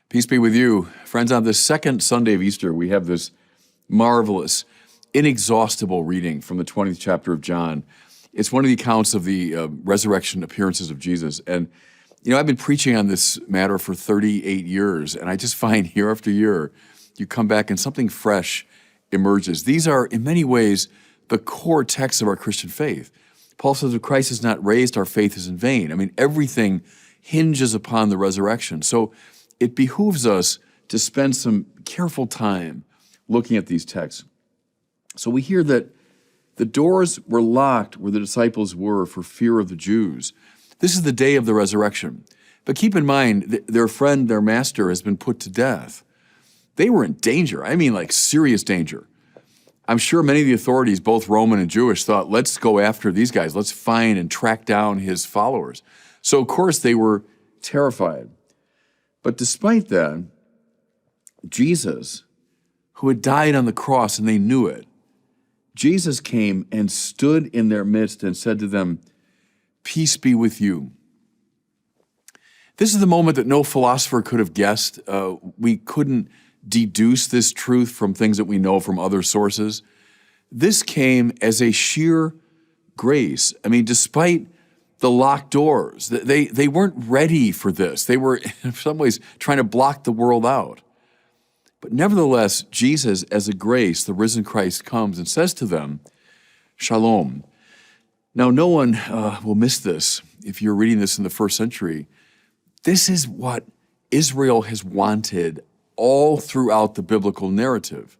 Peace be with you. Friends, on the second Sunday of Easter, we have this marvelous, inexhaustible reading from the 20th chapter of John. It's one of the accounts of the resurrection appearances of Jesus. And, I've been preaching on this matter for 38 years, and I just find year after year, you come back and something fresh emerges. These are, in many ways, the core texts of our Christian faith. Paul says, if Christ is not raised, our faith is in vain. Everything hinges upon the resurrection. So it behooves us to spend some careful time looking at these texts. So we hear that the doors were locked where the disciples were for fear of the Jews. This is the day of the resurrection. But keep in mind, their friend, their master, has been put to death. They were in danger. Serious danger. I'm sure many of the authorities, both Roman and Jewish, thought, let's go after these guys. Let's find and track down his followers. So, of course, they were terrified. But despite that, Jesus, who had died on the cross, and they knew it, Jesus came and stood in their midst and said to them, "Peace be with you." This is the moment that no philosopher could have guessed. We couldn't deduce this truth from things that we know from other sources. This came as a sheer grace. Despite the locked doors, they weren't ready for this. They were, in some ways, trying to block the world out. But nevertheless, Jesus, as a grace, the risen Christ, comes and says to them, "Shalom." Now, no one will miss this if you're reading this in the first century. This is what Israel has wanted all throughout the biblical narrative.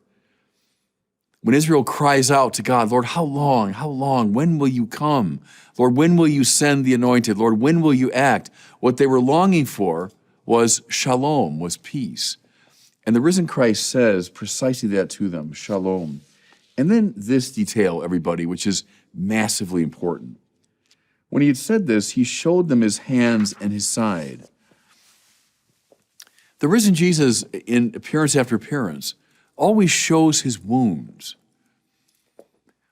When Israel cries out to God, "Lord, how long? How long? When will you come? Lord, when will you send the anointed? Lord, when will you act?" What they were longing for was shalom, was peace. And the risen Christ says precisely that to them, shalom. And then this detail, everybody, which is massively important. When he had said this, he showed them his hands and his side. The risen Jesus, in appearance after appearance, always shows his wounds.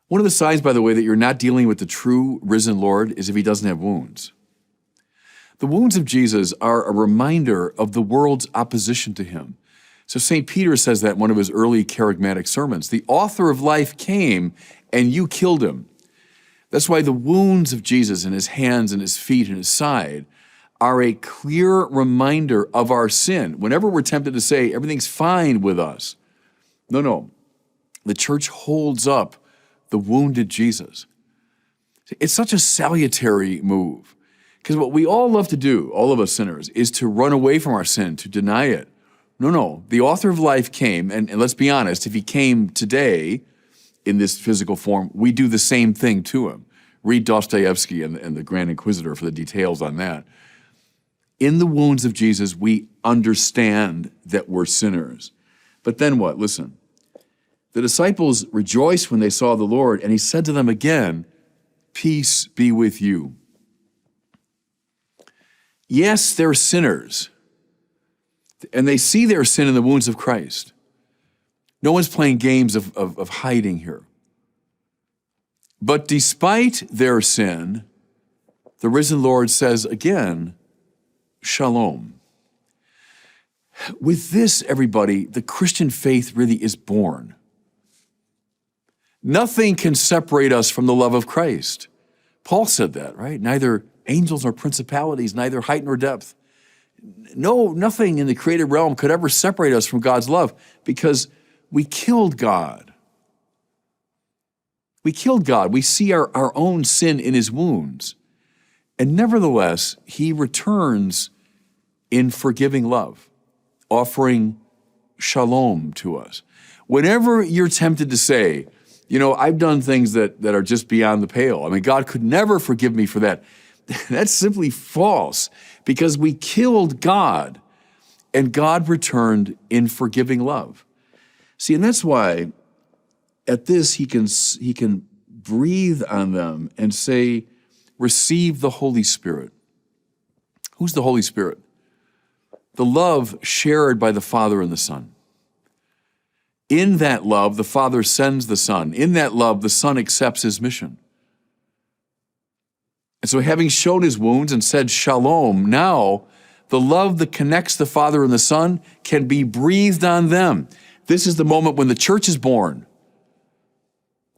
One of the signs, by the way, that you're not dealing with the true risen Lord is if he doesn't have wounds. The wounds of Jesus are a reminder of the world's opposition to him. So St. Peter says that in one of his early charismatic sermons. The author of life came and you killed him. That's why the wounds of Jesus in his hands and his feet and his side are a clear reminder of our sin. Whenever we're tempted to say everything's fine with us, no. The church holds up the wounded Jesus. It's such a salutary move, because what we all love to do, all of us sinners, is to run away from our sin, to deny it. No. The author of life came, and let's be honest, if he came today in this physical form, we do the same thing to him. Read Dostoevsky and the Grand Inquisitor for the details on that. In the wounds of Jesus, we understand that we're sinners. But then what? Listen. The disciples rejoiced when they saw the Lord, and he said to them again, "Peace be with you." Yes, they're sinners, and they see their sin in the wounds of Christ. No one's playing games of hiding here. But despite their sin, the risen Lord says again, shalom. With this, everybody, the Christian faith really is born. Nothing can separate us from the love of Christ. Paul said that, right? Neither angels nor principalities, neither height nor depth. No, nothing in the created realm could ever separate us from God's love, because we killed God. We killed God. We see our own sin in his wounds. And nevertheless, he returns in forgiving love, offering shalom to us. Whenever you're tempted to say, I've done things that are just beyond the pale. God could never forgive me for that. That's simply false, because we killed God, and God returned in forgiving love. See, and that's why at this he can breathe on them and say, receive the Holy Spirit. Who's the Holy Spirit? The love shared by the Father and the Son. In that love, the Father sends the Son. In that love, the Son accepts his mission. And so having shown his wounds and said shalom, now The love that connects the Father and the Son can be breathed on them. This is the moment when the church is born.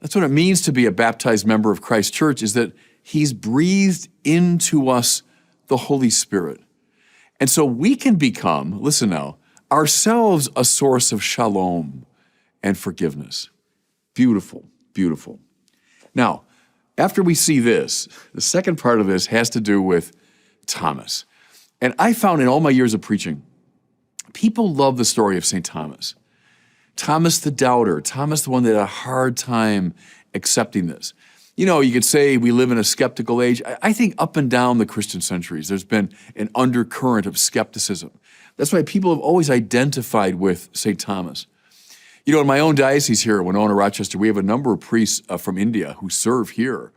That's what it means to be a baptized member of Christ's church, is that he's breathed into us the Holy Spirit. And so we can become, listen now, ourselves a source of shalom and forgiveness. Beautiful, beautiful. Now, after we see this, the second part of this has to do with Thomas. And I found in all my years of preaching, people love the story of St. Thomas. Thomas the doubter, Thomas the one that had a hard time accepting this. You know, you could say we live in a skeptical age. I think up and down the Christian centuries, there's been an undercurrent of skepticism. That's why people have always identified with St. Thomas. You know, in my own diocese here, Winona, Rochester, we have a number of priests from India who serve here.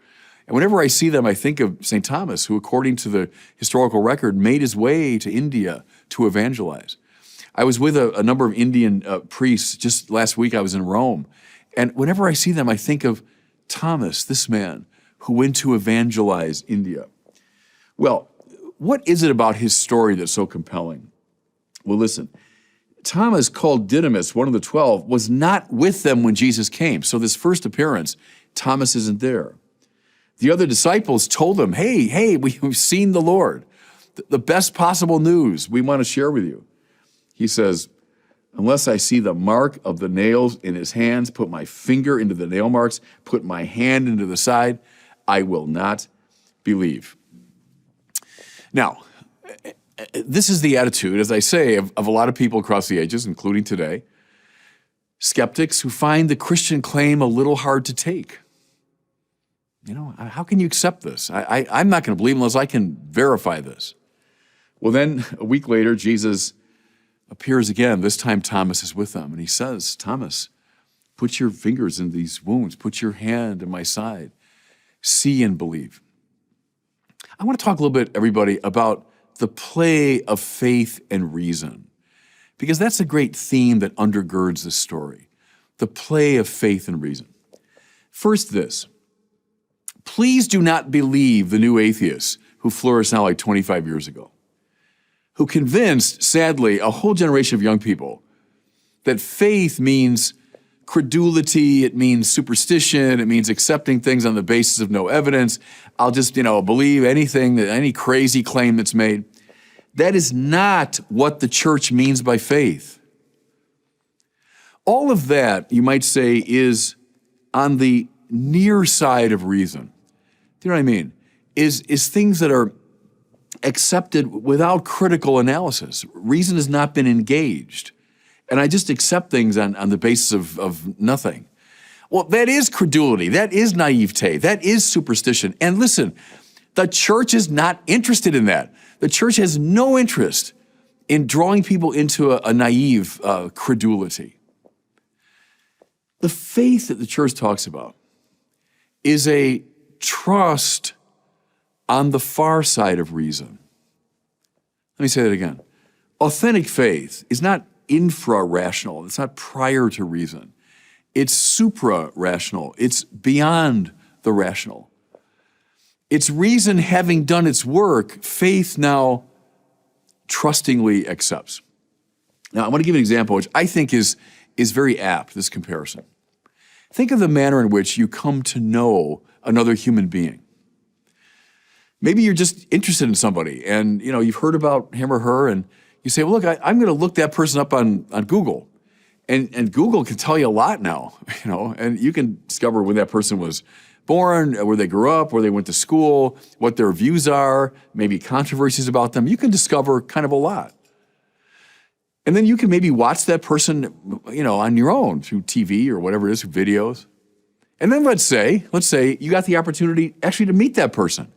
And whenever I see them, I think of St. Thomas, who, according to the historical record, made his way to India to evangelize. I was with a number of Indian priests just last week. I was in Rome. And whenever I see them, I think of Thomas, this man who went to evangelize India. Well, what is it about his story that's so compelling? Well, listen, Thomas, called Didymus, one of the 12, was not with them when Jesus came. So this first appearance, Thomas isn't there. The other disciples told him, hey, we've seen the Lord. The best possible news we want to share with you. He says, unless I see the mark of the nails in his hands, put my finger into the nail marks, put my hand into the side, I will not believe. Now, this is the attitude, as I say, of a lot of people across the ages, including today, skeptics who find the Christian claim a little hard to take. You know, how can you accept this? I'm not going to believe unless I can verify this. Well, then a week later, Jesus appears again. This time Thomas is with them, and he says, Thomas, put your fingers in these wounds. Put your hand in my side. See and believe. I want to talk a little bit, everybody, about the play of faith and reason, because that's a great theme that undergirds this story, the play of faith and reason. First, this. Please do not believe the new atheists who flourished now like 25 years ago, who convinced, sadly, a whole generation of young people that faith means credulity, it means superstition, it means accepting things on the basis of no evidence. I'll just, believe anything, any crazy claim that's made. That is not what the church means by faith. All of that, you might say, is on the near side of reason. Do you know what I mean? Is things that are accepted without critical analysis. Reason has not been engaged. And I just accept things on the basis of nothing. Well, that is credulity. That is naivete. That is superstition. And listen, the church is not interested in that. The church has no interest in drawing people into a naive credulity. The faith that the church talks about is a trust on the far side of reason. Let me say that again. Authentic faith is not infra-rational. It's not prior to reason. It's supra-rational. It's beyond the rational. It's reason having done its work, faith now trustingly accepts. Now, I want to give an example which I think is very apt, this comparison. Think of the manner in which you come to know another human being. Maybe you're just interested in somebody and you've heard about him or her and you say, well, look, I'm going to look that person up on Google. And Google can tell you a lot now, and you can discover when that person was born, where they grew up, where they went to school, what their views are, maybe controversies about them. You can discover kind of a lot. And then you can maybe watch that person, on your own through TV or whatever it is, through videos. And then let's say you got the opportunity actually to meet that person.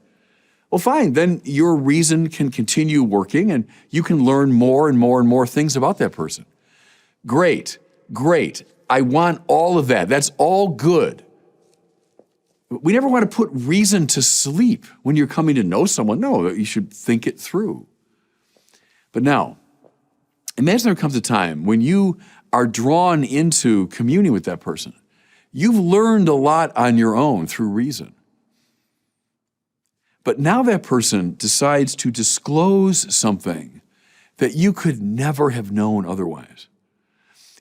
Well, fine, then your reason can continue working and you can learn more and more and more things about that person. Great. I want all of that. That's all good. We never want to put reason to sleep when you're coming to know someone. No, you should think it through. But now, imagine there comes a time when you are drawn into communion with that person. You've learned a lot on your own through reason. But now that person decides to disclose something that you could never have known otherwise.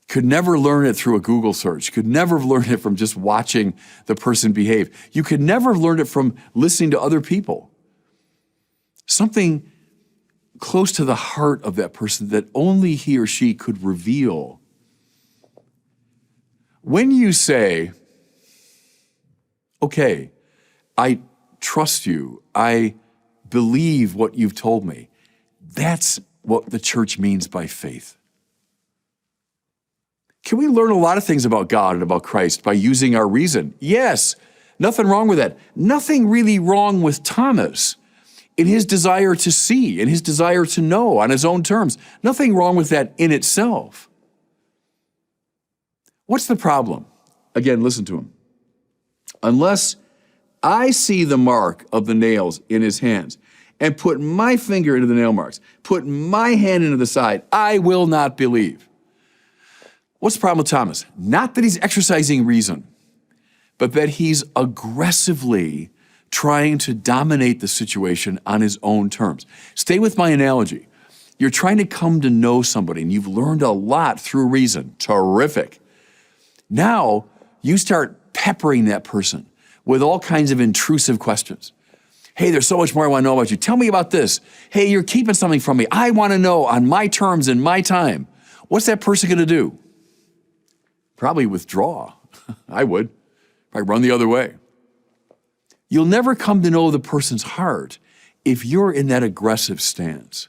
Could never learn it through a Google search, could never have learned it from just watching the person behave. You could never have learned it from listening to other people. Something close to the heart of that person that only he or she could reveal. When you say, okay, I trust you, I believe what you've told me, that's what the church means by faith. Can we learn a lot of things about God and about Christ by using our reason? Yes, nothing wrong with that. Nothing really wrong with Thomas in his desire to see, in his desire to know on his own terms. Nothing wrong with that in itself. What's the problem? Again, listen to him. Unless I see the mark of the nails in his hands and put my finger into the nail marks, put my hand into the side, I will not believe. What's the problem with Thomas? Not that he's exercising reason, but that he's aggressively trying to dominate the situation on his own terms. Stay with my analogy. You're trying to come to know somebody and you've learned a lot through reason. Terrific. Now you start peppering that person with all kinds of intrusive questions. Hey, there's so much more I want to know about you. Tell me about this. Hey, you're keeping something from me. I want to know on my terms and my time. What's that person going to do? Probably withdraw. I would. Probably run the other way. You'll never come to know the person's heart if you're in that aggressive stance.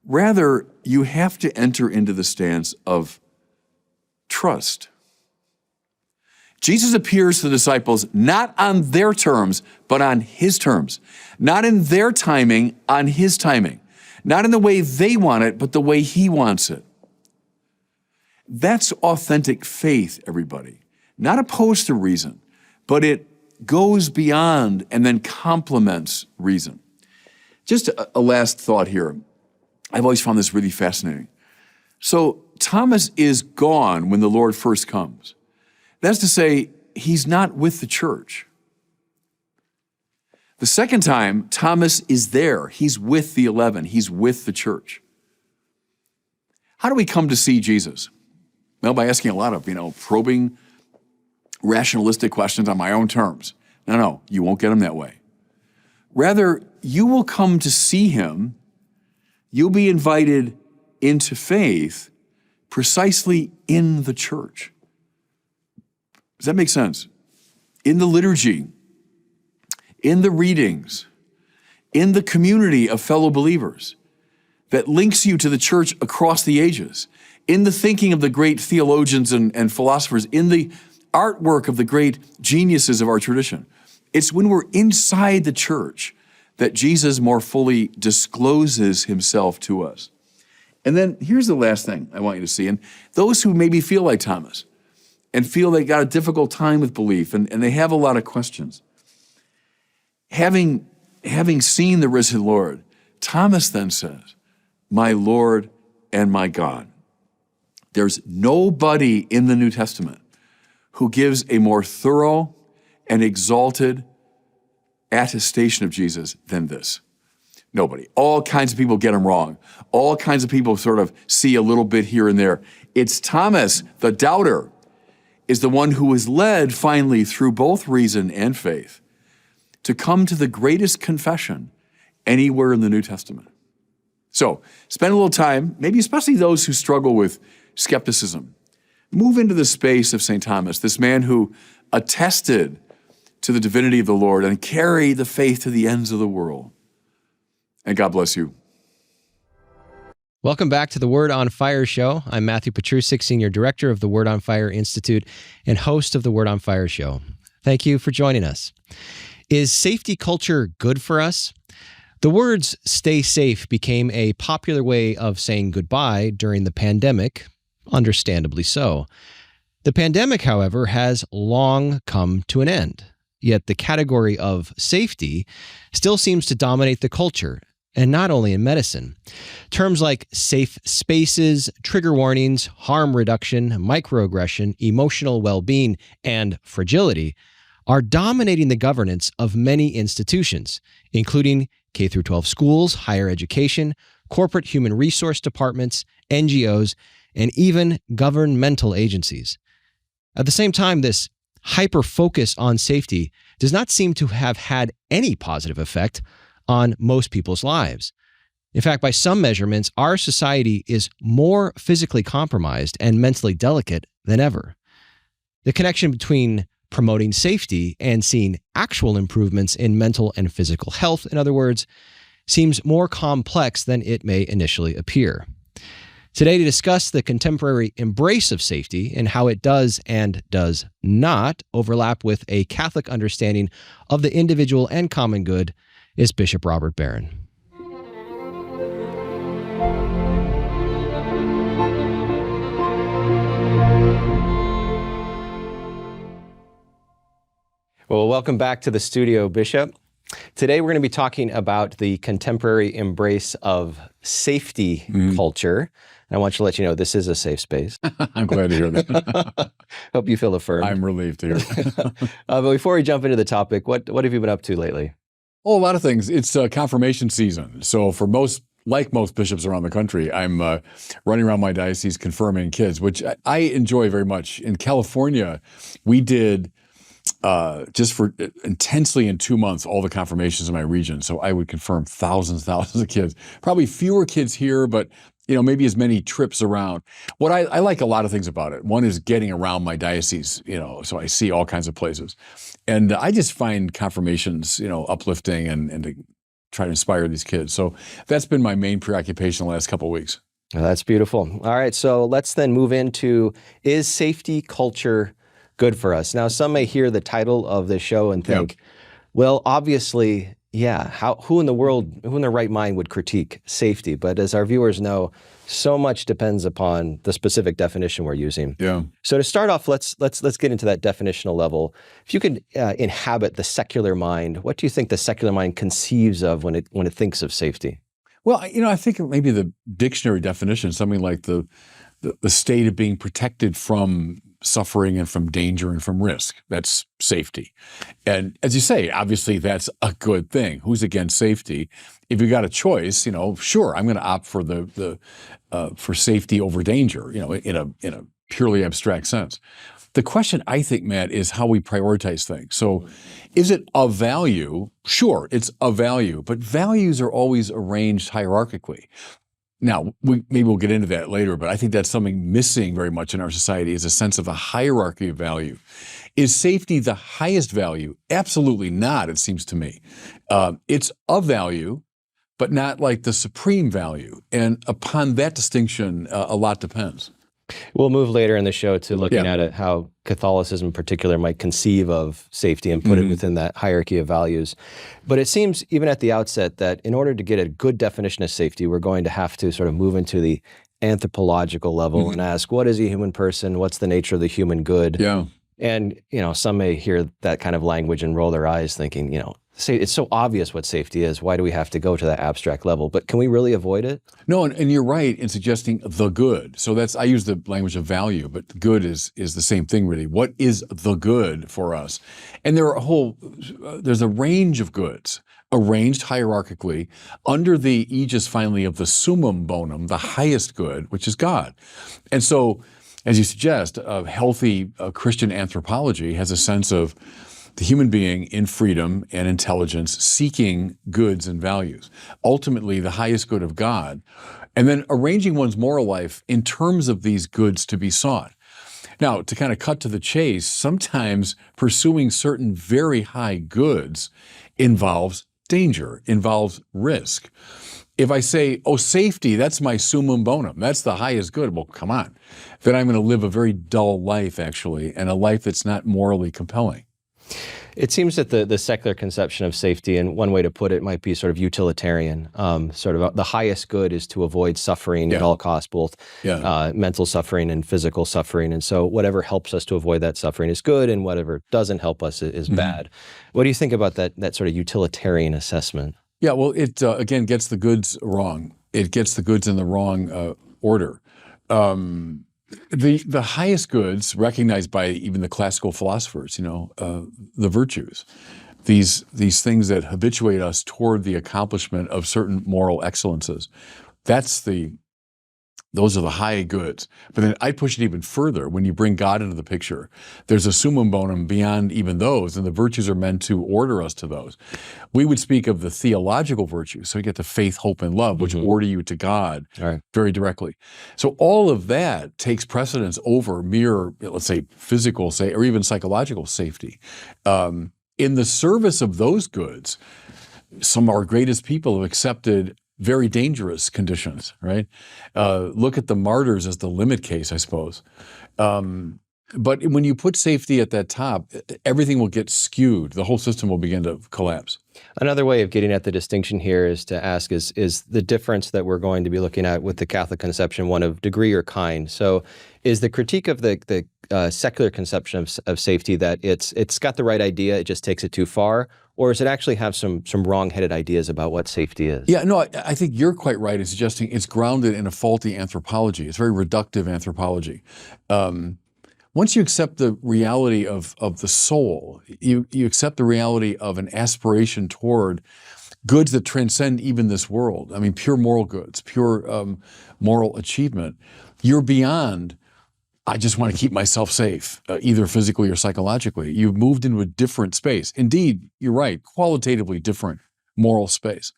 Rather, you have to enter into the stance of trust. Jesus appears to the disciples not on their terms, but on his terms. Not in their timing, on his timing. Not in the way they want it, but the way he wants it. That's authentic faith, everybody. Not opposed to reason, but it goes beyond and then complements reason. Just a last thought here. I've always found this really fascinating. So Thomas is gone when the Lord first comes. That's to say, he's not with the church. The second time, Thomas is there. He's with the 11. He's with the church. How do we come to see Jesus? Well, by asking a lot of, probing, rationalistic questions on my own terms. No, you won't get him that way. Rather, you will come to see him. You'll be invited into faith precisely in the church. Does that make sense? In the liturgy, in the readings, in the community of fellow believers that links you to the church across the ages, in the thinking of the great theologians and philosophers, in the artwork of the great geniuses of our tradition. It's when we're inside the church that Jesus more fully discloses himself to us. And then here's the last thing I want you to see. And those who maybe feel like Thomas and feel they got a difficult time with belief and they have a lot of questions. Having seen the risen Lord, Thomas then says, "My Lord and my God." There's nobody in the New Testament who gives a more thorough and exalted attestation of Jesus than this. Nobody. All kinds of people get him wrong. All kinds of people sort of see a little bit here and there. It's Thomas, the doubter, is the one who was led finally through both reason and faith to come to the greatest confession anywhere in the New Testament. So spend a little time, maybe especially those who struggle with skepticism. Move into the space of St. Thomas, this man who attested to the divinity of the Lord and carried the faith to the ends of the world. And God bless you. Welcome back to the Word on Fire show. I'm Matthew Petrusik, Senior Director of the Word on Fire Institute and host of the Word on Fire show. Thank you for joining us. Is safety culture good for us? The words "stay safe" became a popular way of saying goodbye during the pandemic, understandably so. The pandemic, however, has long come to an end. Yet the category of safety still seems to dominate the culture, and not only in medicine. Terms like safe spaces, trigger warnings, harm reduction, microaggression, emotional well-being, and fragility are dominating the governance of many institutions, including K-12 schools, higher education, corporate human resource departments, NGOs, and even governmental agencies. At the same time, this hyper-focus on safety does not seem to have had any positive effect on most people's lives. In fact, by some measurements, our society is more physically compromised and mentally delicate than ever. The connection between promoting safety and seeing actual improvements in mental and physical health, in other words, seems more complex than it may initially appear. Today, to discuss the contemporary embrace of safety and how it does and does not overlap with a Catholic understanding of the individual and common good, is Bishop Robert Barron. Well, welcome back to the studio, Bishop. Today, we're going to be talking about the contemporary embrace of safety culture. And I want to let you know this is a safe space. I'm glad to hear that. Hope you feel affirmed. I'm relieved to hear that. But before we jump into the topic, what have you been up to lately? Oh, a lot of things. It's confirmation season. So for most bishops around the country, I'm running around my diocese confirming kids, which I enjoy very much. In California, we did just for intensely in 2 months, all the confirmations in my region. So I would confirm thousands of kids. Probably fewer kids here, but maybe as many trips around. What I like a lot of things about it. One is getting around my diocese, so I see all kinds of places. And I just find confirmations, uplifting and to try to inspire these kids. So that's been my main preoccupation the last couple of weeks. Well, that's beautiful. All right, so let's then move into, is safety culture good for us? Now, some may hear the title of this show and think, well, obviously, yeah, who in their right mind would critique safety? But as our viewers know, so much depends upon the specific definition we're using. Yeah. So to start off, let's get into that definitional level. If you could inhabit the secular mind, what do you think the secular mind conceives of when it thinks of safety? Well, I think maybe the dictionary definition, something like the state of being protected from suffering and from danger and from risk. That's safety. And as you say, obviously that's a good thing. Who's against safety? If you got a choice, sure, I'm going to opt for for safety over danger, in a purely abstract sense. The question, I think, Matt, is how we prioritize things. So is it of value? Sure, it's of value, but values are always arranged hierarchically. Now, maybe we'll get into that later, but I think that's something missing very much in our society is a sense of a hierarchy of value. Is safety the highest value? Absolutely not, it seems to me. It's of value, but not like the supreme value. And upon that distinction, a lot depends. We'll move later in the show to looking at it, how Catholicism in particular might conceive of safety and put it within that hierarchy of values. But it seems even at the outset that in order to get a good definition of safety, we're going to have to sort of move into the anthropological level and ask, what is a human person? What's the nature of the human good? Yeah. And, some may hear that kind of language and roll their eyes thinking, it's so obvious what safety is. Why do we have to go to that abstract level? But can we really avoid it? No, and you're right in suggesting the good. So I use the language of value, but good is the same thing really. What is the good for us? And there's a range of goods arranged hierarchically under the aegis finally of the summum bonum, the highest good, which is God. And so, as you suggest, a healthy Christian anthropology has a sense of the human being in freedom and intelligence seeking goods and values, ultimately the highest good of God, and then arranging one's moral life in terms of these goods to be sought. Now, to kind of cut to the chase, sometimes pursuing certain very high goods involves danger, involves risk. If I say, safety, that's my summum bonum, that's the highest good, well, come on, then I'm going to live a very dull life, actually, and a life that's not morally compelling. It seems that the secular conception of safety, and one way to put it might be sort of utilitarian, sort of the highest good is to avoid suffering at all costs, both mental suffering and physical suffering. And so whatever helps us to avoid that suffering is good, and whatever doesn't help us is bad. What do you think about that sort of utilitarian assessment? Yeah, well, it again gets the goods wrong. It gets the goods in the wrong order. The highest goods recognized by even the classical philosophers, the virtues, these things that habituate us toward the accomplishment of certain moral excellences. Those are the high goods. But then I push it even further. When you bring God into the picture, there's a summum bonum beyond even those, and the virtues are meant to order us to those. We would speak of the theological virtues. So you get the faith, hope, and love, which order you to God very directly. So all of that takes precedence over mere, let's say, physical, or even psychological safety. In the service of those goods, some of our greatest people have accepted very dangerous conditions, right? Look at the martyrs as the limit case, I suppose. But when you put safety at that top, everything will get skewed. The whole system will begin to collapse. Another way of getting at the distinction here is to ask, is the difference that we're going to be looking at with the Catholic conception one of degree or kind? So is the critique of the secular conception of safety that it's got the right idea, it just takes it too far? Or does it actually have some wrong-headed ideas about what safety is? Yeah, no, I think you're quite right in suggesting it's grounded in a faulty anthropology. It's very reductive anthropology. Once you accept the reality of the soul, you accept the reality of an aspiration toward goods that transcend even this world. I mean, pure moral goods, pure moral achievement. You're beyond, I just want to keep myself safe, either physically or psychologically. You've moved into a different space. Indeed, you're right, qualitatively different moral space.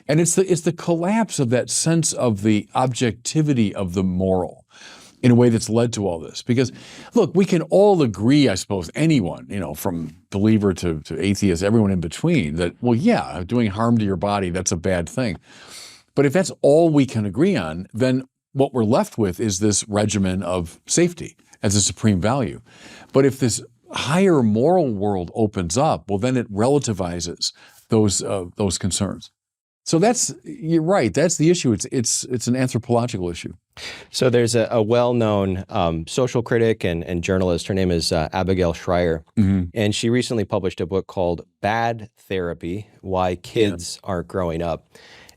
And it's the collapse of that sense of the objectivity of the moral in a way that's led to all this. Because, look, we can all agree, I suppose, anyone, from believer to atheist, everyone in between, that, well, yeah, doing harm to your body, that's a bad thing. But if that's all we can agree on, then what we're left with is this regimen of safety as a supreme value. But if this higher moral world opens up, well, then it relativizes those concerns. So you're right, that's the issue. It's an anthropological issue. So there's a well-known social critic and journalist. Her name is Abigail Shrier, and she recently published a book called Bad Therapy: Why Kids Aren't Growing Up.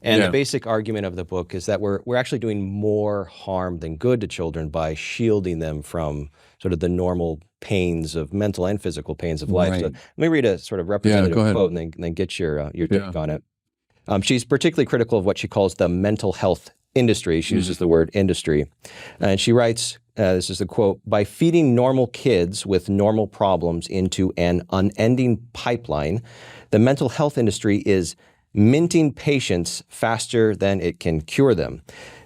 And the basic argument of the book is that we're actually doing more harm than good to children by shielding them from sort of the normal pains of mental and physical pains of life. Right. So let me read a sort of representative quote and then get your take on it. She's particularly critical of what she calls the mental health industry. She uses the word industry. And she writes, this is the quote, "By feeding normal kids with normal problems into an unending pipeline, the mental health industry is minting patients faster than it can cure them.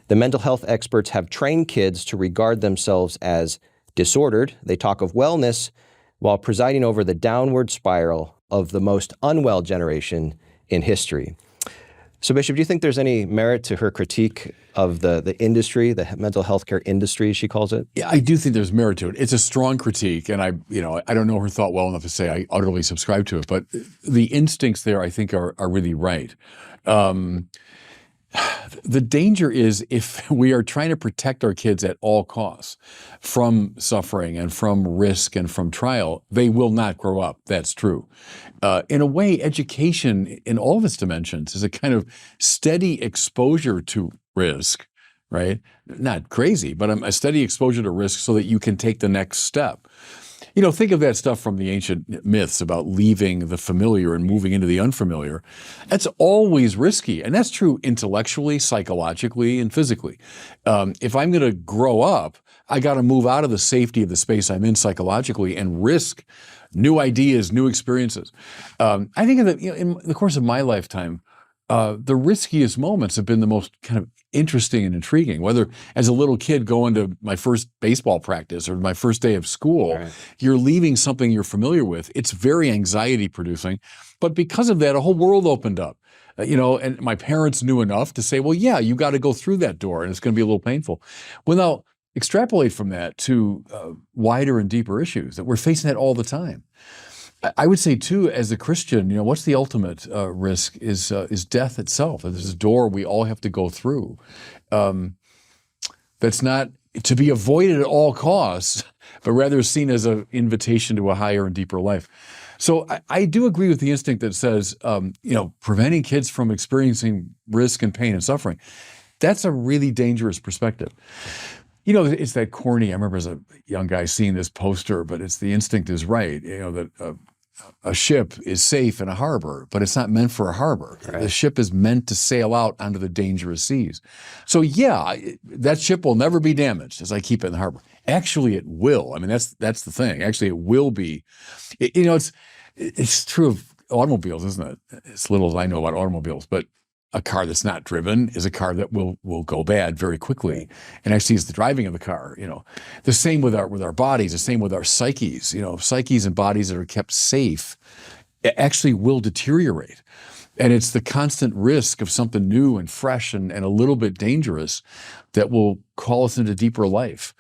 The mental health experts have trained kids to regard themselves as disordered. They talk of wellness while presiding over the downward spiral of the most unwell generation in history." So, Bishop, do you think there's any merit to her critique of the industry, the mental health care industry, as she calls it? Yeah, I do think there's merit to it. It's a strong critique, and I don't know her thought well enough to say I utterly subscribe to it, but the instincts there, I think, are really right. The danger is if we are trying to protect our kids at all costs from suffering and from risk and from trial, they will not grow up. That's true. In a way, education in all of its dimensions is a kind of steady exposure to risk, right? Not crazy, but a steady exposure to risk so that you can take the next step. Think of that stuff from the ancient myths about leaving the familiar and moving into the unfamiliar. That's always risky, and that's true intellectually, psychologically, and physically. If I'm going to grow up, I got to move out of the safety of the space I'm in psychologically and risk new ideas, new experiences. I think in the course of my lifetime, the riskiest moments have been the most kind of interesting and intriguing, whether as a little kid going to my first baseball practice or my first day of school, you're leaving something you're familiar with. It's very anxiety producing, but because of that, a whole world opened up, and my parents knew enough to say, well, yeah, you got to go through that door and it's going to be a little painful. Well, now extrapolate from that to wider and deeper issues that we're facing that all the time. I would say, too, as a Christian, what's the ultimate risk is death itself. There's a door we all have to go through. That's not to be avoided at all costs, but rather seen as an invitation to a higher and deeper life. So I do agree with the instinct that says, preventing kids from experiencing risk and pain and suffering, that's a really dangerous perspective. It's that corny, I remember as a young guy seeing this poster, but it's the instinct is right, that a ship is safe in a harbor, but it's not meant for a harbor. Right. The ship is meant to sail out onto the dangerous seas. So yeah, that ship will never be damaged as I keep it in the harbor. Actually, it will. I mean, that's the thing. Actually, it will be. It's true of automobiles, isn't it? As little as I know about automobiles, but a car that's not driven is a car that will go bad very quickly. And actually, it's the driving of the car. The same with our bodies. The same with our psyches. Psyches and bodies that are kept safe actually will deteriorate. And it's the constant risk of something new and fresh and a little bit dangerous that will call us into deeper life.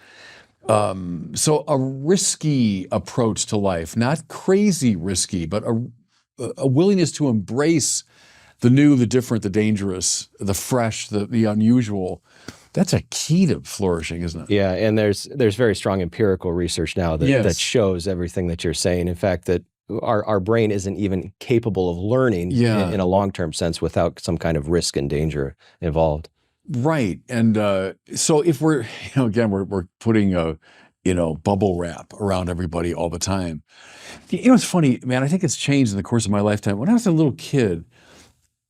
So a risky approach to life, not crazy risky, but a willingness to embrace the new, the different, the dangerous, the fresh, the unusual. That's a key to flourishing, isn't it? Yeah, and there's very strong empirical research now that shows everything that you're saying. In fact, that our brain isn't even capable of learning in a long-term sense without some kind of risk and danger involved. Right. And so if we're, again, we're putting bubble wrap around everybody all the time. It's funny, man, I think it's changed in the course of my lifetime. When I was a little kid,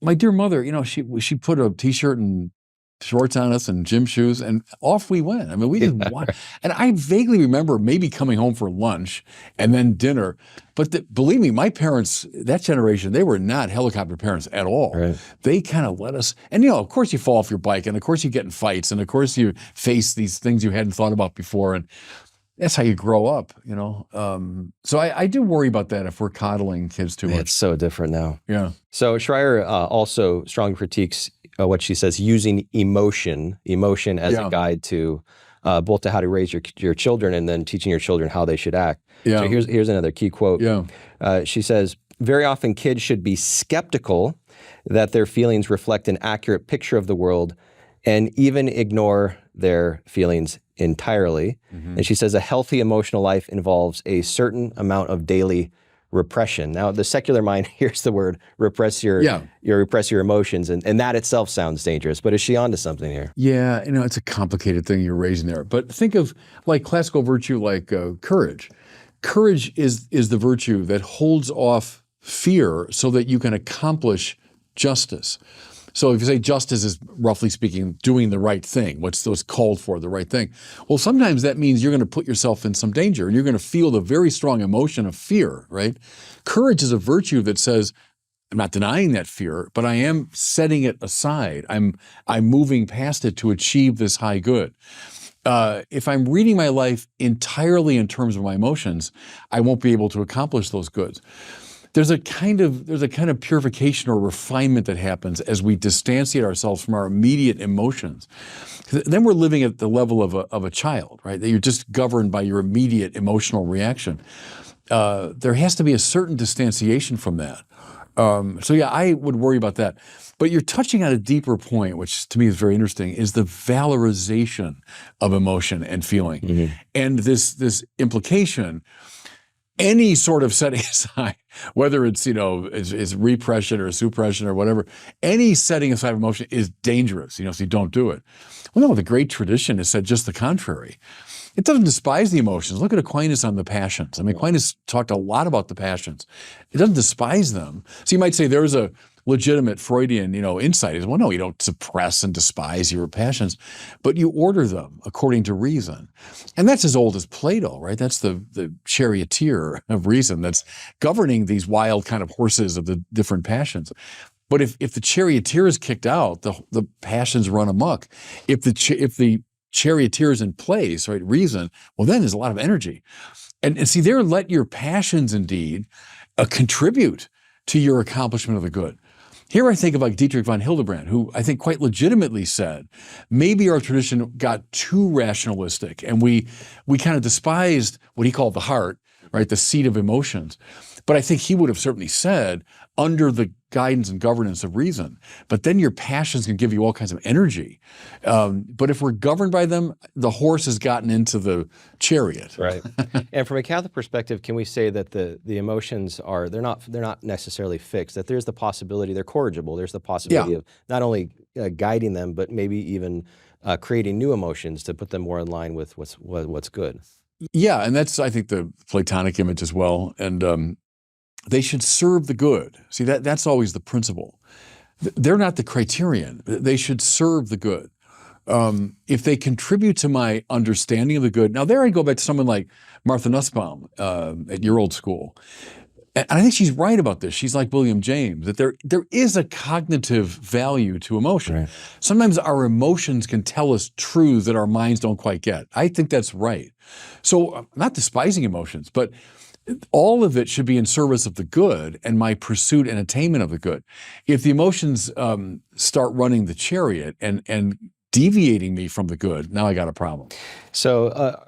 my dear mother, she put a T-shirt and shorts on us and gym shoes, and off we went. I mean, we just and I vaguely remember maybe coming home for lunch and then dinner. But believe me, my parents, that generation, they were not helicopter parents at all. Right. They kind of let us, and of course you fall off your bike, and of course you get in fights, and of course you face these things you hadn't thought about before, and that's how you grow up, So I do worry about that if we're coddling kids too much. It's so different now. Yeah. So Schreier also strongly critiques what she says, using emotion as a guide to both to how to raise your children and then teaching your children how they should act. Yeah. So here's another key quote. Yeah. She says, very often kids should be skeptical that their feelings reflect an accurate picture of the world and even ignore their feelings entirely. Mm-hmm. And she says a healthy emotional life involves a certain amount of daily repression. Now, the secular mind hears the word repress your emotions, and that itself sounds dangerous. But is she onto something here? Yeah, it's a complicated thing you're raising there. But think of like classical virtue, like courage. Courage is the virtue that holds off fear so that you can accomplish justice. So if you say justice is, roughly speaking, doing the right thing, what's called for, the right thing. Well, sometimes that means you're going to put yourself in some danger and you're going to feel the very strong emotion of fear, right? Courage is a virtue that says, I'm not denying that fear, but I am setting it aside. I'm moving past it to achieve this high good. If I'm reading my life entirely in terms of my emotions, I won't be able to accomplish those goods. There's a kind of purification or refinement that happens as we distantiate ourselves from our immediate emotions. Then we're living at the level of a child, right? That you're just governed by your immediate emotional reaction. There has to be a certain distanciation from that. So yeah, I would worry about that. But you're touching on a deeper point, which to me is very interesting, is the valorization of emotion and feeling. Mm-hmm. And this implication, any sort of setting aside, whether it's, is repression or suppression or whatever, any setting aside of emotion is dangerous, so you don't do it. Well, no, the great tradition has said just the contrary. It doesn't despise the emotions. Look at Aquinas on the passions. I mean, Aquinas talked a lot about the passions. It doesn't despise them. So you might say there's a legitimate Freudian, insight is, well, no, you don't suppress and despise your passions, but you order them according to reason. And that's as old as Plato, right? That's the charioteer of reason that's governing these wild kind of horses of the different passions. But if the charioteer is kicked out, the passions run amok. If the charioteer is in place, right, reason, well, then there's a lot of energy. And see, there, let your passions indeed contribute to your accomplishment of the good. Here I think of like Dietrich von Hildebrand, who I think quite legitimately said, maybe our tradition got too rationalistic and we kind of despised what he called the heart, right, the seat of emotions. But I think he would have certainly said, under the guidance and governance of reason. But then your passions can give you all kinds of energy. But if we're governed by them, the horse has gotten into the chariot. Right. And from a Catholic perspective, can we say that the emotions they're not necessarily fixed, that there's the possibility, they're corrigible, there's the possibility of not only guiding them, but maybe even creating new emotions to put them more in line with what's good. Yeah, and that's, I think, the Platonic image as well. And they should serve the good. See, that's always the principle. They're not the criterion. They should serve the good. If they contribute to my understanding of the good. Now, there I go back to someone like Martha Nussbaum at your old school. And I think she's right about this. She's like William James, that there is a cognitive value to emotion. Right. Sometimes our emotions can tell us truths that our minds don't quite get. I think that's right. So I'm not despising emotions, but all of it should be in service of the good and my pursuit and attainment of the good. If the emotions start running the chariot and deviating me from the good, now I got a problem. So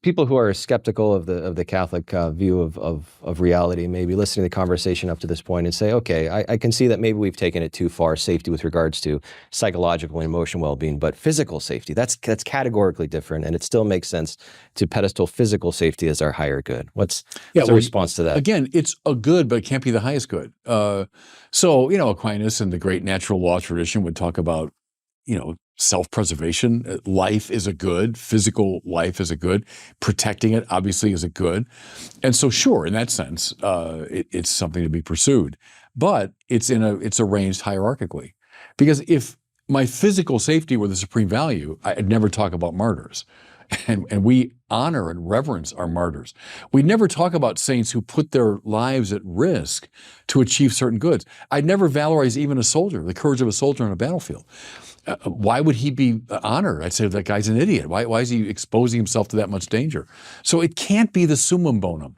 people who are skeptical of the Catholic view of reality may be listening to the conversation up to this point and say, okay, I can see that maybe we've taken it too far, safety with regards to psychological and emotional well-being, but physical safety, that's categorically different, and it still makes sense to pedestal physical safety as our higher good. What's the response to that? Again, it's a good, but it can't be the highest good. So, Aquinas and the great natural law tradition would talk about, self-preservation. Life is a good. Physical life is a good. Protecting it, obviously, is a good. And so, sure, in that sense, it's something to be pursued. But it's arranged hierarchically. Because if my physical safety were the supreme value, I'd never talk about martyrs. And we honor and reverence our martyrs. We never talk about saints who put their lives at risk to achieve certain goods. I'd never valorize even a soldier, the courage of a soldier on a battlefield. Why would he be honored? I'd say that guy's an idiot. Why is he exposing himself to that much danger? So it can't be the summum bonum.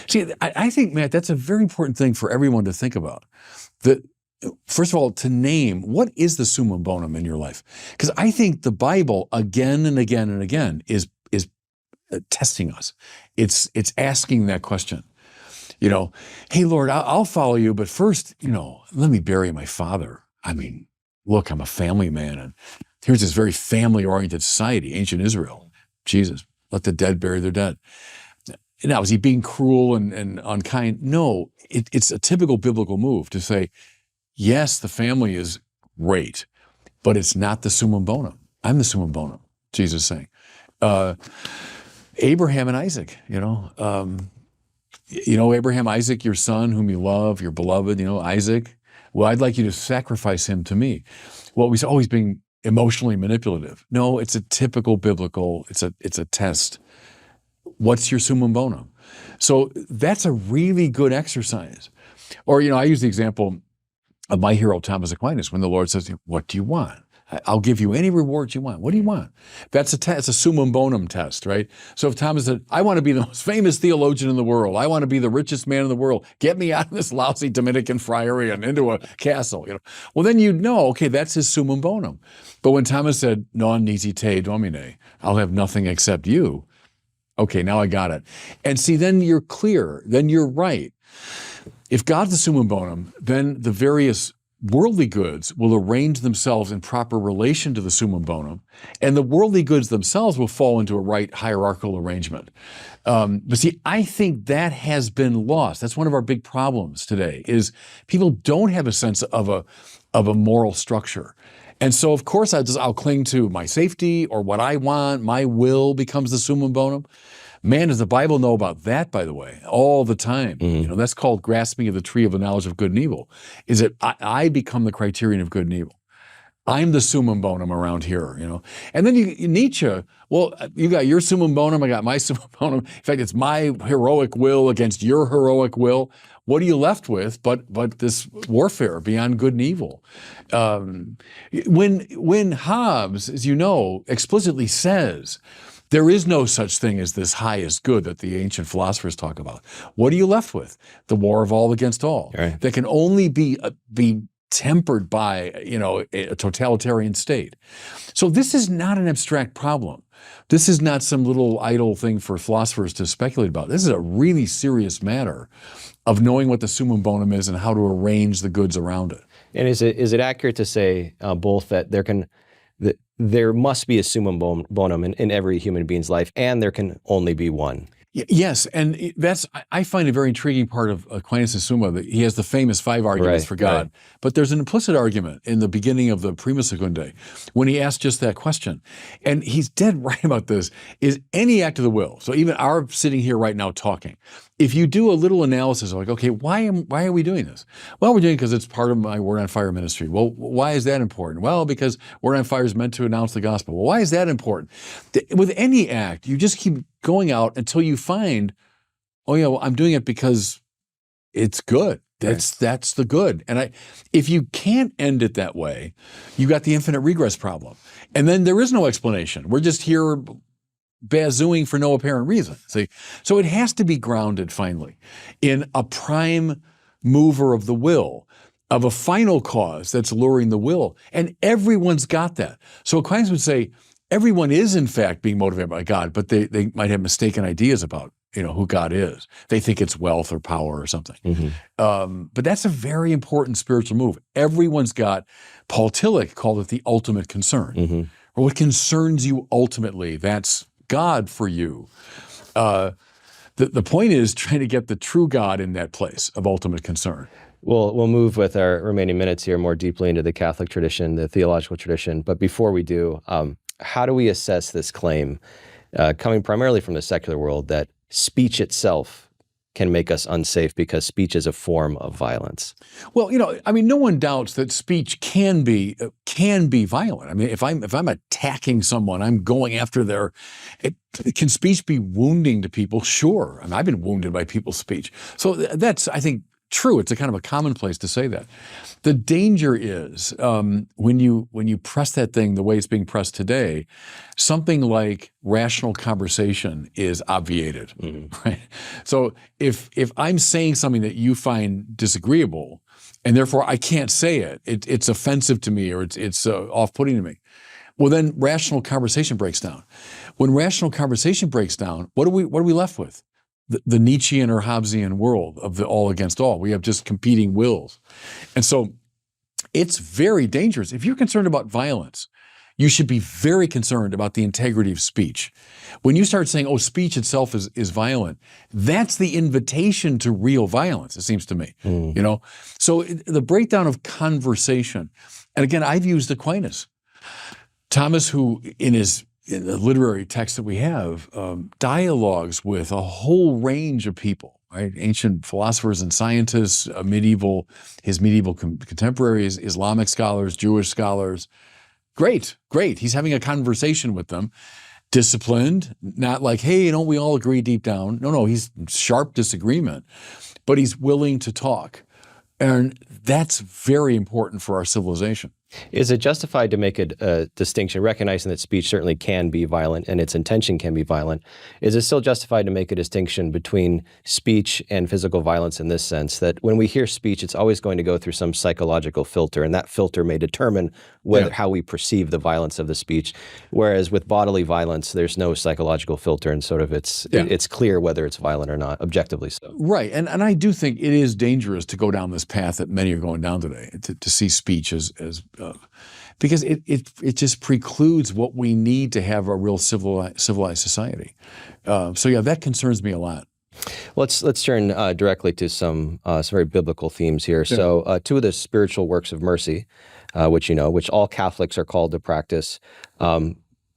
See, I think, Matt, that's a very important thing for everyone to think about. First of all, to name what is the summum bonum in your life. Because I think the Bible again and again and again is testing us. It's asking that question. Hey, Lord, I'll follow you, but first, let me bury my father. I mean, look, I'm a family man, and here's this very family-oriented society, ancient Israel. Jesus, let the dead bury their dead. Now, is he being cruel and unkind? No, it's a typical biblical move to say, yes, the family is great, but it's not the summum bonum. I'm the summum bonum, Jesus is saying. Abraham and Isaac, Abraham, Isaac, your son, whom you love, your beloved, Isaac. Well, I'd like you to sacrifice him to me. Well, he's always being emotionally manipulative. No, it's a typical biblical, it's a test. What's your summum bonum? So that's a really good exercise. Or, I use the example of my hero, Thomas Aquinas, when the Lord says, what do you want? I'll give you any reward you want. What do you want? That's it's a summum bonum test, right? So if Thomas said, I want to be the most famous theologian in the world. I want to be the richest man in the world. Get me out of this lousy Dominican friary and into a castle. Well, then you'd know, okay, that's his summum bonum. But when Thomas said, non nisi te domine, I'll have nothing except you. Okay, now I got it. And see, then you're clear. Then you're right. If God's the summum bonum, then the various worldly goods will arrange themselves in proper relation to the summum bonum, and the worldly goods themselves will fall into a right hierarchical arrangement. But see, I think that has been lost. That's one of our big problems today, is people don't have a sense of a moral structure. And so, of course, I'll cling to my safety or what I want. My will becomes the summum bonum. Man, does the Bible know about that, by the way, all the time. Mm-hmm. That's called grasping of the tree of the knowledge of good and evil, is that I become the criterion of good and evil. I'm the summum bonum around here, And then Nietzsche, well, you got your summum bonum, I got my summum bonum. In fact, it's my heroic will against your heroic will. What are you left with but this warfare beyond good and evil? When Hobbes, as you know, explicitly says, there is no such thing as this highest good that the ancient philosophers talk about. What are you left with? The war of all against all. Right. That can only be tempered by, a totalitarian state. So this is not an abstract problem. This is not some little idle thing for philosophers to speculate about. This is a really serious matter of knowing what the summum bonum is and how to arrange the goods around it. And is it accurate to say both that there must be a summum bonum in every human being's life, and there can only be one? Yes, and I find a very intriguing part of Aquinas' Summa that he has the famous 5 arguments for God, right. but there's an implicit argument in the beginning of the Prima Secundae when he asks just that question. And he's dead right about this, is any act of the will, so even our sitting here right now talking, if you do a little analysis of like, okay, why are we doing this? Well, we're doing it because it's part of my Word on Fire ministry. Well, why is that important? Well, because Word on Fire is meant to announce the gospel. Well, why is that important? With any act, you just keep going out until you find, oh yeah, well, I'm doing it because it's good. That's the good. And if you can't end it that way, you got the infinite regress problem. And then there is no explanation. We're just here bazooing for no apparent reason. See? So it has to be grounded finally in a prime mover of the will, of a final cause that's luring the will. And everyone's got that. So Aquinas would say everyone is in fact being motivated by God, but they might have mistaken ideas about who God is. They think it's wealth or power or something. Mm-hmm. But that's a very important spiritual move. Everyone's got, Paul Tillich called it the ultimate concern. Mm-hmm. Or what concerns you ultimately, that's God for you. The point is trying to get the true God in that place of ultimate concern. We'll move with our remaining minutes here more deeply into the Catholic tradition, the theological tradition. But before we do, how do we assess this claim, coming primarily from the secular world, that speech itself can make us unsafe because speech is a form of violence? Well, no one doubts that speech can be violent. I mean, if I'm attacking someone, I'm going after can speech be wounding to people? Sure. I mean, I've been wounded by people's speech. So that's, I think, true. It's a kind of a commonplace to say that. The danger is when you press that thing the way it's being pressed today, something like rational conversation is obviated. Mm-hmm. Right? So if I'm saying something that you find disagreeable, and therefore I can't say it, it's offensive to me or it's off-putting to me, well then rational conversation breaks down. When rational conversation breaks down, what are we left with? The Nietzschean or Hobbesian world of the all against all. We have just competing wills. And so it's very dangerous. If you're concerned about violence, you should be very concerned about the integrity of speech. When you start saying, oh, speech itself is violent, that's the invitation to real violence, it seems to me. So the breakdown of conversation, and again, I've used Aquinas. Thomas, who in the literary text that we have, dialogues with a whole range of people, right? Ancient philosophers and scientists, his medieval contemporaries, Islamic scholars, Jewish scholars. Great. He's having a conversation with them, disciplined, not like, hey, don't we all agree deep down? No, he's sharp disagreement, but he's willing to talk. And that's very important for our civilization. Is it justified to make a distinction, recognizing that speech certainly can be violent and its intention can be violent? Is it still justified to make a distinction between speech and physical violence in this sense, that when we hear speech, it's always going to go through some psychological filter, and that filter may determine how we perceive the violence of the speech, whereas with bodily violence, there's no psychological filter, and sort of it's clear whether it's violent or not, objectively so. Right, and I do think it is dangerous to go down this path that many are going down today, to see speech as because it just precludes what we need to have a real civilized society. So that concerns me a lot. Let's turn directly to some very biblical themes here. Yeah. So two of the spiritual works of mercy, which all Catholics are called to practice,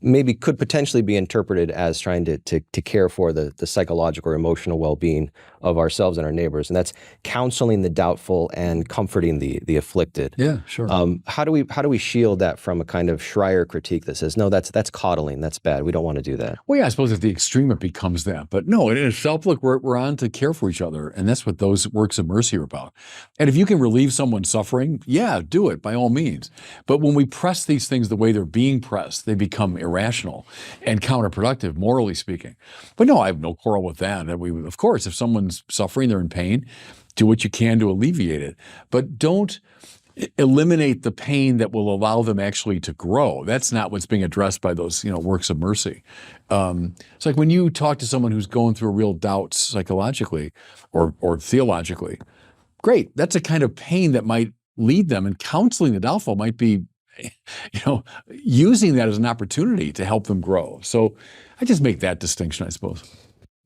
maybe could potentially be interpreted as trying to care for the psychological or emotional well-being of ourselves and our neighbors, and that's counseling the doubtful and comforting the afflicted. Yeah, sure. How do we shield that from a kind of Schreier critique that says, no, that's coddling, that's bad, we don't want to do that? Well, yeah, I suppose at the extreme it becomes that, but no, in itself, look, we're on to care for each other, and that's what those works of mercy are about. And if you can relieve someone's suffering, yeah, do it by all means. But when we press these things the way they're being pressed, they become irrational and counterproductive, morally speaking. But no, I have no quarrel with that. Of course, if someone's suffering, they're in pain, do what you can to alleviate it. But don't eliminate the pain that will allow them actually to grow. That's not what's being addressed by those works of mercy. It's like when you talk to someone who's going through a real doubt psychologically or theologically, great. That's a kind of pain that might lead them, and counseling the doubtful might be using that as an opportunity to help them grow. So I just make that distinction, I suppose.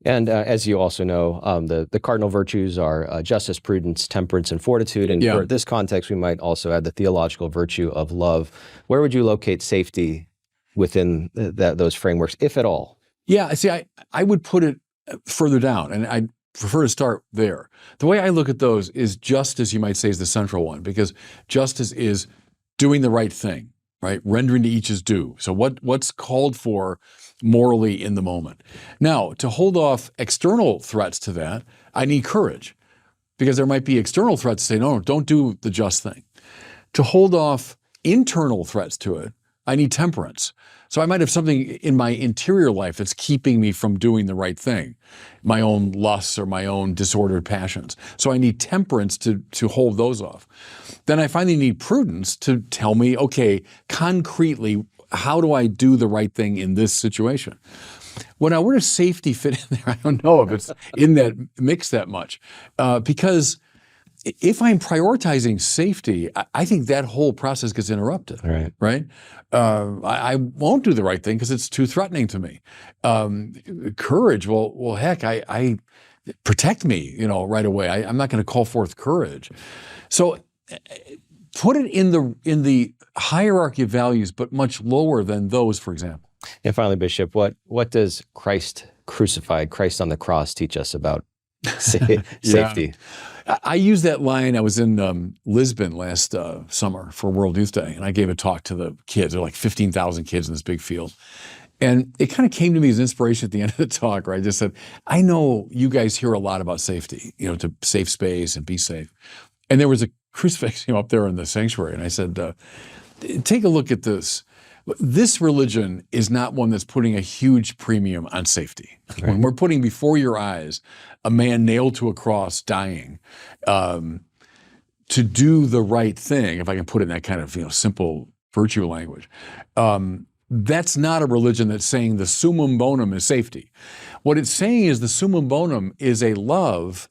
And as you also know, the cardinal virtues are justice, prudence, temperance, and fortitude. And for this context, we might also add the theological virtue of love. Where would you locate safety within those frameworks, if at all? Yeah, see, I would put it further down, and I prefer to start there. The way I look at those is justice, you might say, is the central one, because justice is doing the right thing, right? Rendering to each his due. So what's called for morally in the moment. Now, to hold off external threats to that, I need courage, because there might be external threats to say, no, don't do the just thing. To hold off internal threats to it, I need temperance. So I might have something in my interior life that's keeping me from doing the right thing, my own lusts or my own disordered passions. So I need temperance to hold those off. Then I finally need prudence to tell me, okay, concretely, how do I do the right thing in this situation? Well, now, where does safety fit in there? I don't know if it's in that mix that much, because if I'm prioritizing safety, I think that whole process gets interrupted, right? I won't do the right thing because it's too threatening to me. Courage, well, heck, I protect me, right away. I'm not going to call forth courage. So put it in the hierarchy of values, but much lower than those, for example. And finally, Bishop, what does Christ crucified, Christ on the cross, teach us about safety? I used that line. I was in Lisbon last summer for World Youth Day, and I gave a talk to the kids. There were like 15,000 kids in this big field. And it kind of came to me as inspiration at the end of the talk, where I just said, I know you guys hear a lot about safety, to safe space and be safe. And there was a crucifix up there in the sanctuary, and I said, take a look at this. This religion is not one that's putting a huge premium on safety. Right. When we're putting before your eyes a man nailed to a cross dying to do the right thing, if I can put it in that kind of simple virtue language, that's not a religion that's saying the summum bonum is safety. What it's saying is the summum bonum is a love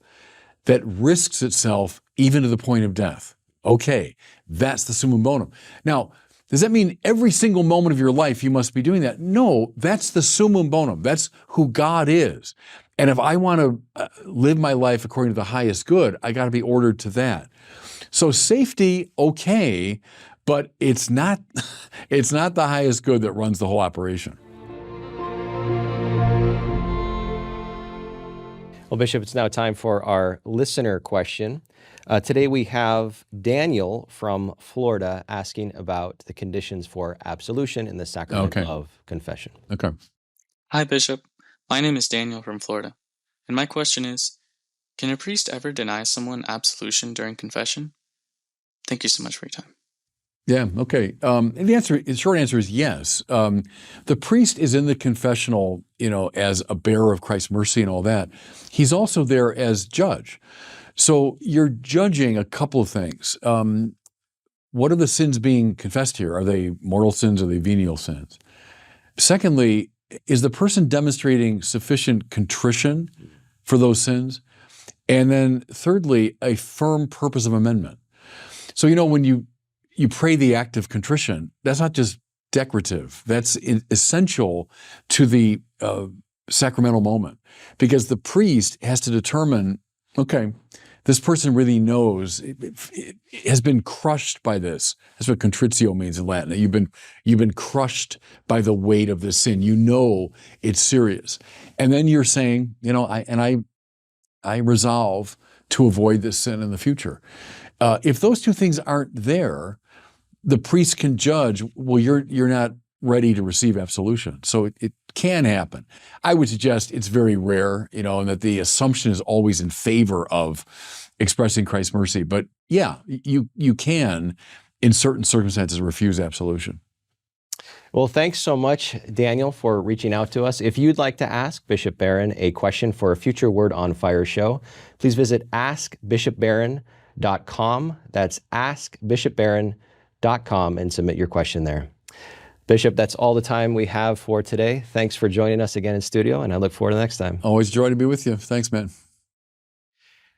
that risks itself even to the point of death. Okay, that's the summum bonum. Now, does that mean every single moment of your life you must be doing that? No, that's the summum bonum. That's who God is. And if I want to live my life according to the highest good, I got to be ordered to that. So safety, okay, but it's not the highest good that runs the whole operation. Well, Bishop, it's now time for our listener question. Today we have Daniel from Florida asking about the conditions for absolution in the sacrament of confession. Okay. Hi, Bishop. My name is Daniel from Florida. And my question is, can a priest ever deny someone absolution during confession? Thank you so much for your time. Yeah, okay. The short answer is yes. The priest is in the confessional, as a bearer of Christ's mercy and all that. He's also there as judge. So you're judging a couple of things. What are the sins being confessed here? Are they mortal sins or are they venial sins? Secondly, is the person demonstrating sufficient contrition for those sins? And then thirdly, a firm purpose of amendment. So, when you pray the act of contrition, that's not just decorative. That's essential to the sacramental moment, because the priest has to determine, okay, this person really knows, it has been crushed by this. That's what contritio means in Latin. You've been crushed by the weight of this sin. You know it's serious. And then you're saying, I resolve to avoid this sin in the future. If those two things aren't there, the priest can judge, well, you're not ready to receive absolution. So it can happen. I would suggest it's very rare, and that the assumption is always in favor of expressing Christ's mercy. But yeah, you can, in certain circumstances, refuse absolution. Well, thanks so much, Daniel, for reaching out to us. If you'd like to ask Bishop Barron a question for a future Word on Fire show, please visit askbishopbarron.com. That's askbishopbarron.com and submit your question there. Bishop, that's all the time we have for today. Thanks for joining us again in studio, and I look forward to next time. Always a joy to be with you. Thanks, man.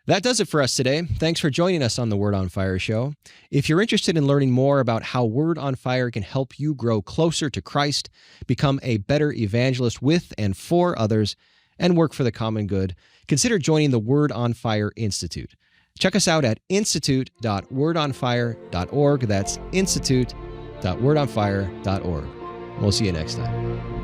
That does it for us today. Thanks for joining us on the Word on Fire show. If you're interested in learning more about how Word on Fire can help you grow closer to Christ, become a better evangelist with and for others, and work for the common good, consider joining the Word on Fire Institute. Check us out at institute.wordonfire.org. That's institute.wordonfire.org. We'll see you next time.